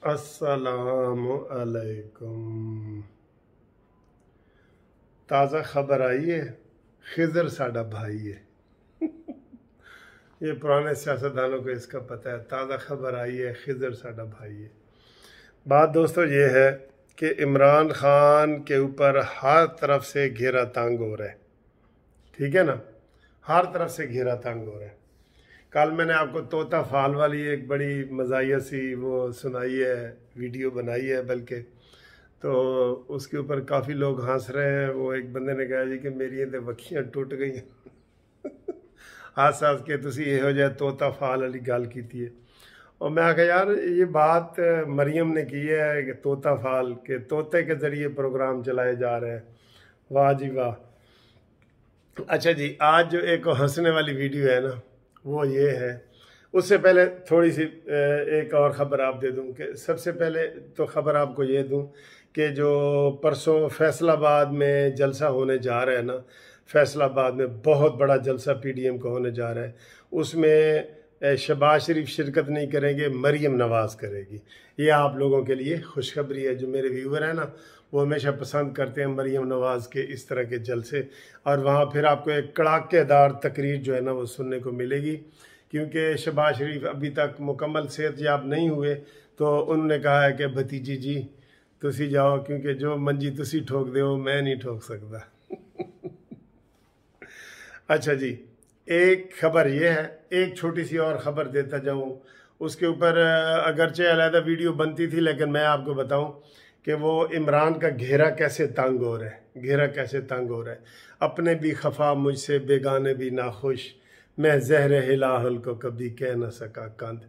अस्सलामु अलैकुम। ताज़ा खबर आई है, खिज़र साडा भाई है। ये पुराने सियासतदानों को इसका पता है। ताज़ा खबर आई है, खिज़र साडा भाई है। बात दोस्तों ये है कि इमरान खान के ऊपर हर तरफ से घेरा तंग हो रहा है, ठीक है ना, हर तरफ से घेरा तंग हो रहा है। कल मैंने आपको तोता फाल वाली एक बड़ी मज़ाहिया सी वो सुनाई है, वीडियो बनाई है बल्कि, तो उसके ऊपर काफ़ी लोग हंस रहे हैं। वो एक बंदे ने कहा जी कि मेरी तो वक्खियाँ टुट गई हंस हंस के तुसी यहो जिहा तोता फाल वाली गल की है। और मैं आखा यार ये बात मरियम ने की है कि तोता फाल के तोते के ज़रिए प्रोग्राम चलाए जा रहे हैं। वाह जी वाह। अच्छा जी, आज जो एक हंसने वाली वीडियो है ना वो ये है। उससे पहले थोड़ी सी एक और ख़बर आप दे दूं कि सबसे पहले तो ख़बर आपको ये दूं कि जो परसों फैसलाबाद में जलसा होने जा रहा है ना, फैसलाबाद में बहुत बड़ा जलसा पीडीएम का होने जा रहा है। उसमें शहबाज शरीफ शिरकत नहीं करेंगे, मरियम नवाज़ करेगी। ये आप लोगों के लिए खुशखबरी है। जो मेरे व्यूवर हैं ना वो हमेशा पसंद करते हैं मरियम नवाज़ के इस तरह के जलसे, और वहाँ फिर आपको एक कड़ाकेदार तकरीर जो है ना वो सुनने को मिलेगी, क्योंकि शहबाज शरीफ अभी तक मुकम्मल सेहतयाब नहीं हुए। तो उन्होंने कहा है कि भतीजी जी तुसी जाओ, क्योंकि जो मंजी तुसी ठोक दे मैं नहीं ठोक सकता अच्छा जी, एक खबर ये है, एक छोटी सी और ख़बर देता जाऊँ। उसके ऊपर अगरचे अलहदा वीडियो बनती थी, लेकिन मैं आपको बताऊँ कि वो इमरान का घेरा कैसे तंग हो रहा है, घेरा कैसे तंग हो रहा है। अपने भी खफा मुझसे बेगाने भी नाखुश, मैं ज़हर हिलाहुल को कभी कह न सका कंद।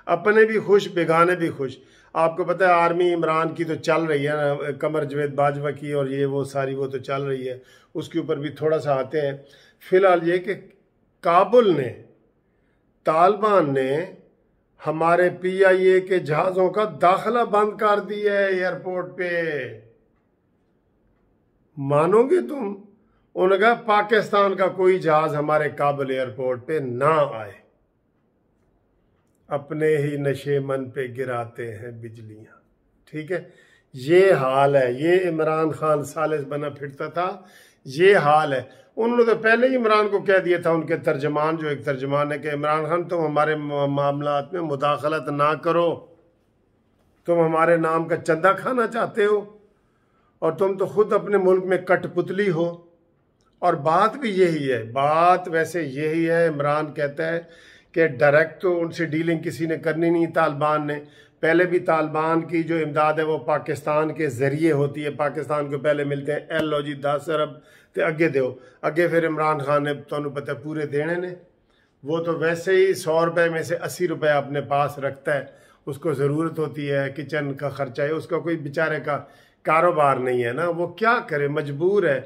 अपने भी खुश बेगाने भी खुश। आपको पता है आर्मी इमरान की तो चल रही है ना, कमर जवेद बाजवा की और ये वो सारी वो तो चल रही है। उसके ऊपर भी थोड़ा सा आते हैं। फिलहाल ये कि काबुल ने, तालिबान ने हमारे पीआईए के जहाज़ों का दाखिला बंद कर दिया है एयरपोर्ट पे। मानोगे तुम? उन्होंने कहा पाकिस्तान का कोई जहाज हमारे काबुल एयरपोर्ट पे ना आए। अपने ही नशे मन पे गिराते हैं बिजलियां। ठीक है, ये हाल है। ये इमरान खान सालिस बना फिरता था, ये हाल है। उन्होंने तो पहले ही इमरान को कह दिया था, उनके तर्जमान, जो एक तर्जमान है, कि इमरान खान तुम हमारे मामलात में मुदाखलत ना करो, तुम हमारे नाम का चंदा खाना चाहते हो और तुम तो खुद अपने मुल्क में कठपुतली हो। और बात भी यही है, बात वैसे यही है। इमरान कहता है कि डायरेक्ट तो उनसे डीलिंग किसी ने करनी नहीं, तालिबान ने। पहले भी तालिबान की जो इमदाद है वो पाकिस्तान के ज़रिए होती है। पाकिस्तान को पहले मिलते हैं लो जी 10 अरब तो अगे दो, अगे फिर इमरान खान ने तो पता पूरे देने ने। वो तो वैसे ही 100 रुपये में से 80 रुपये अपने पास रखता है। उसको ज़रूरत होती है, किचन का खर्चा है, उसका कोई बेचारे का कारोबार नहीं है ना, वो क्या करे, मजबूर है।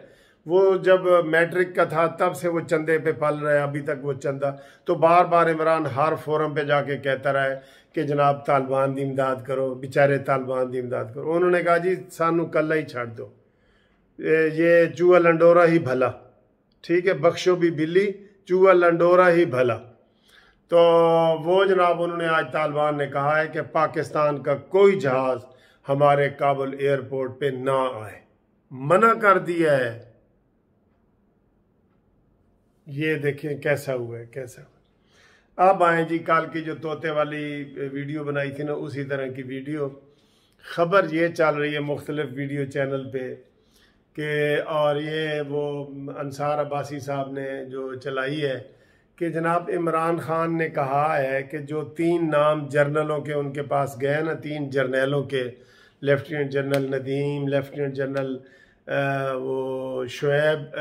वो जब मैट्रिक का था तब से वो चंदे पे पल रहा है, अभी तक वो चंदा। तो बार बार इमरान हर फोरम पे जाके कहता रहा है कि जनाब तालिबान की इमदाद करो, बेचारे तालिबान की इमदाद करो। उन्होंने कहा जी सानू कल्ला ही छाड़ दो, ये चूहा लंडोरा ही भला। ठीक है, बख्शो भी बिल्ली, चूहा लंडोरा ही भला। तो वो जनाब उन्होंने आज तालिबान ने कहा है कि पाकिस्तान का कोई जहाज हमारे काबुल एयरपोर्ट पे ना आए, मना कर दिया है। ये देखें कैसा हुआ है, कैसा हुआ। अब आए जी कल की जो तोते वाली वीडियो बनाई थी ना, उसी तरह की वीडियो। खबर ये चल रही है मुख्तलिफ वीडियो चैनल पे कि, और ये वो अंसार अब्बासी साहब ने जो चलाई है कि जनाब इमरान खान ने कहा है कि जो 3 नाम जर्नलों के उनके पास गए ना, 3 जर्नलों के, lieutenant general Nadeem, lieutenant general वो शुएब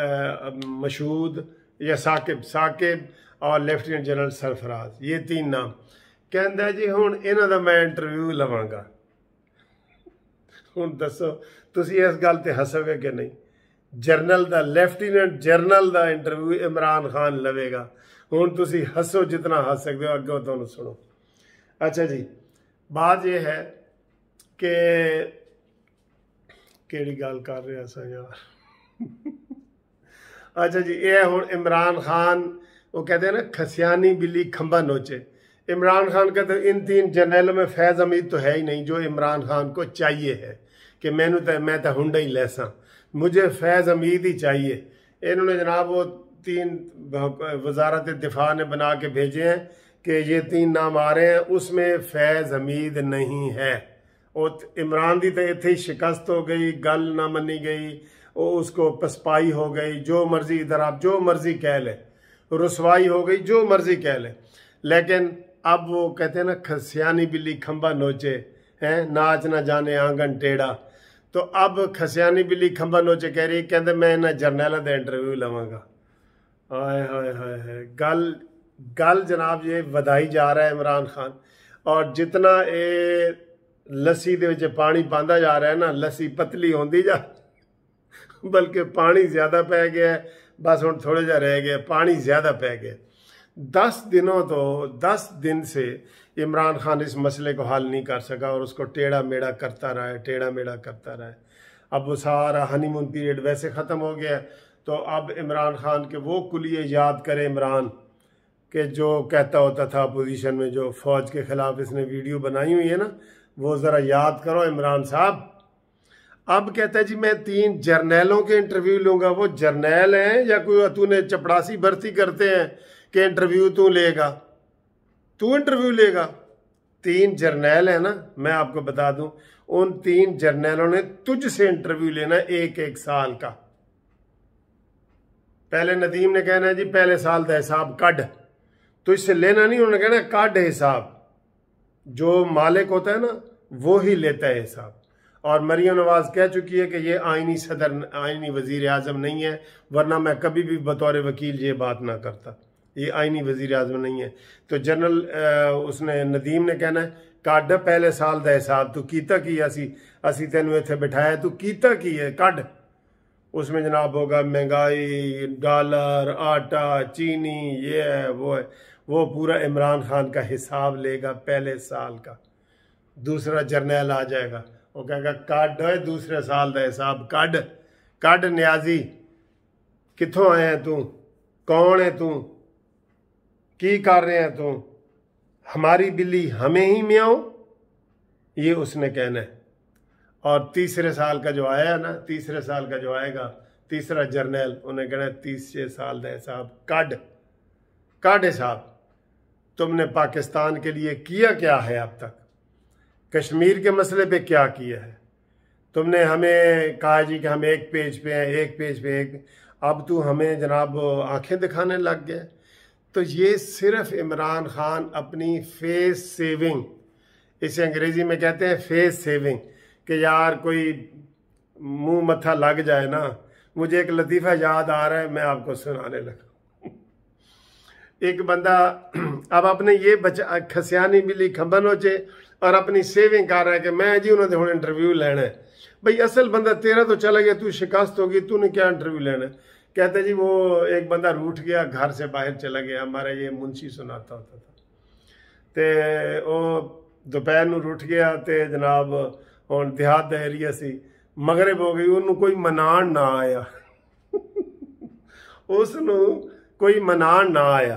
मशहूद या साकिब साकिब और लेफ्टिनेंट जनरल सरफराज, ये 3 नाम। कहता जी हुण इन्हां दा मैं इंटरव्यू लवांगा। हुण दसो तुसी इस गल ते हसोगे कि नहीं? जर्नल दा, लेफ्टिनेंट जनरल दा इंटरव्यू इमरान खान लवेगा। हुण तुसी हसो जितना हस सकते हो, अगे तुहानूं सुनो। अच्छा जी, बात यह है कि केड़ी गल कर रहा सा यार अच्छा जी, ये हुण इमरान खान वो कहते हैं ना, खसियानी बिल्ली खंबा नोचे। इमरान खान का तो इन 3 जर्नैलों में फैज़ हमीद तो है ही नहीं जो इमरान खान को चाहिए है कि मैं तो हुंडा ही लेसा, मुझे फैज़ हमीद ही चाहिए। इन्होंने जनाब वो 3 वजारत दिफा ने बना के भेजे हैं कि ये 3 नाम आ रहे हैं, उसमें फैज़ हमीद नहीं है। और इमरान दी तो इतने ही शिकस्त हो गई, गल ना मनी गई, उसको पसपाई हो गई, जो मर्जी इधर आप जो मर्जी कह ले, रुसवाई हो गई, जो मर्जी कह ले। लेकिन अब वो कहते हैं ना, खसियानी बिल्ली खंबा नोचे हैं, नाच ना जाने आंगन टेढ़ा। तो अब खसियानी बिल्ली खंबा नोचे कह रही, कहते मैं इन्हें जरनैलों का इंटरव्यू लवांगा। हाय हाय हाय हाय, गल जनाब ये वधाई जा रहा है इमरान खान। और जितना ये लस्सी दे विच पानी पांदा जा रहा है ना, लस्सी पतली होंदी जा, बल्कि पानी ज्यादा पै गया है। बस हुण थोड़े जा रह गया, पानी ज्यादा पै गया। 10 दिन से इमरान खान इस मसले को हल नहीं कर सका और उसको टेढ़ा मेढ़ा करता रहा है। अब वो सारा हनीमून पीरियड वैसे ख़त्म हो गया, तो अब इमरान खान के वो कुलिये याद करे इमरान के जो कहता होता था अपोजिशन में, जो फ़ौज के ख़िलाफ़ इसने वीडियो बनाई हुई है ना, वो ज़रा याद करो इमरान साहब। अब कहता है जी मैं 3 जर्नैलों के इंटरव्यू लूँगा। वो जर्नैल हैं या कोई तूने चपड़ासी भर्ती करते हैं कि इंटरव्यू तू इंटरव्यू लेगा? 3 जर्नैल है ना, मैं आपको बता दूं, उन 3 जर्नैलों ने तुझसे इंटरव्यू लेना 1-1 साल का। पहले नदीम ने कहना है जी पहले साल का हिसाब कड, तुझसे लेना नहीं, उन्होंने कहना कड हिसाब। जो मालिक होता है ना वो ही लेता है हिसाब। और मरियम नवाज कह चुकी है कि ये आईनी वजीर आजम नहीं है, वरना मैं कभी भी बतौर वकील ये बात ना करता। ये आईनी वजीर आजम नहीं है। तो जनरल उसने नदीम ने कहना है कड पहले साल का हिसाब, तू कीता की असी तेन इतने बिठाया, तू कीता की है कड। उसमें जनाब होगा महंगाई, डॉलर, आटा, चीनी, ये है वो है, वो पूरा इमरान खान का हिसाब लेगा पहले साल का। दूसरा जर्नैल आ जाएगा, वो कहेगा कड है दूसरे साल का हिसाब, कड न्याजी, कित्थों आए हैं तू, कौन है तू, की कर रहे हैं तू, हमारी बिल्ली हमें ही म्याओ, ये उसने कहना है। और तीसरे साल का जो आया ना, तीसरे साल का जो आएगा तीसरा जर्नैल, उन्हें कहना है 30 साल का हिसाब, कड हिसाब। तुमने पाकिस्तान के लिए किया क्या है अब तक? कश्मीर के मसले पे क्या किया है? तुमने हमें कहा जी कि हम एक पेज पे हैं, एक पेज पे एक, अब तू हमें जनाब आंखें दिखाने लग गया। तो ये सिर्फ इमरान खान अपनी फेस सेविंग, इसे अंग्रेजी में कहते हैं फेस सेविंग, कि यार कोई मुंह मत्था लग जाए ना। मुझे एक लतीफ़ा याद आ रहा है, मैं आपको सुनाने लगा। एक बंदा अब अपने ये बचा खसियानी बिल्ली खंबा नोचे और अपनी सेविंग कर रहा है कि मैं जी उन्होंने हुण इंटरव्यू लेना है। भाई असल बंदा तेरा तो चला गया, तू शिकस्त होगी, तूने क्या इंटरव्यू लेना है? कहते जी वो एक बंदा रूठ गया, घर से बाहर चला गया। हमारा ये मुंशी सुनाता होता था। तो वो दोपहर को रूठ गया, तो जनाब हुण देहात दा एरिया सी, मगरिब हो गई, उन्होंने कोई मनाण ना आया उसनू कोई मनाण ना आया।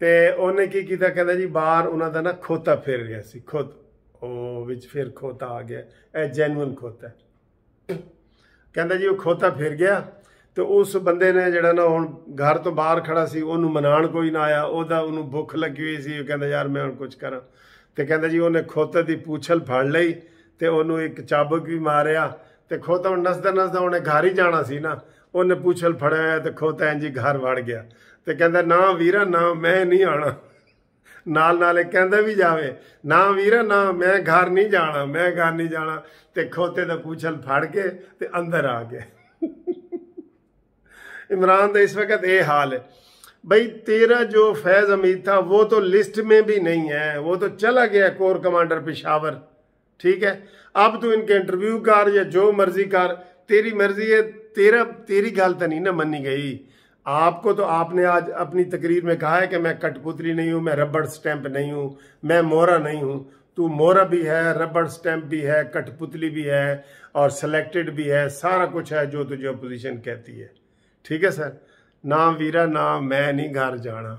तो उन्हें की किया, कहता जी बाहर उन्हों का ना खोता फिर गया सी, फिर खोता आ गया, यह जैनुअन खोता है। कहता जी वो खोता फिर गया, तो उस बंदे ने जड़ा ना हुण घर तो बाहर खड़ा सी, उन्होंने मनाण कोई ना आया, उन्होंने भुख लगी हुई सी, कहता यार मैं हुण कुछ करा। तो कहता जी उन्हें खोते की पूछल फड़ लई, तो उन्होंने एक चाबुक भी मारिया, तो खोता नसदा नसदा उन्हें घर ही जाना सी ना, उन्हें पूछल फड़ाया, तो खोता इंज घर वड़ गया। तो कहता ना वीरा ना मैं नहीं आना, नाल कहता भी जावे, ना वीरा ना मैं घर नहीं जाना, तो खोते का पूछल फड़ के ते अंदर आ गए। इमरान का इस वक्त ये हाल है। भाई तेरा जो फैज़ हमीद था वो तो लिस्ट में भी नहीं है, वो तो चला गया कोर कमांडर पेशावर, ठीक है। अब तू इनके इंटरव्यू कर या जो मर्जी कर, तेरी मर्जी है, तेरी गल तो नहीं ना मनी गई। आपको तो आपने आज अपनी तकरीर में कहा है कि मैं कठपुतली नहीं हूं, मैं रबड़ स्टैंप नहीं हूं, मैं मोहरा नहीं हूं। तू मोहरा भी है, रबड़ स्टैंप भी है, कठपुतली भी है और सिलेक्टेड भी है, सारा कुछ है जो तुझे अपोजिशन कहती है, ठीक है सर। ना वीरा ना मैं नहीं घर जाना।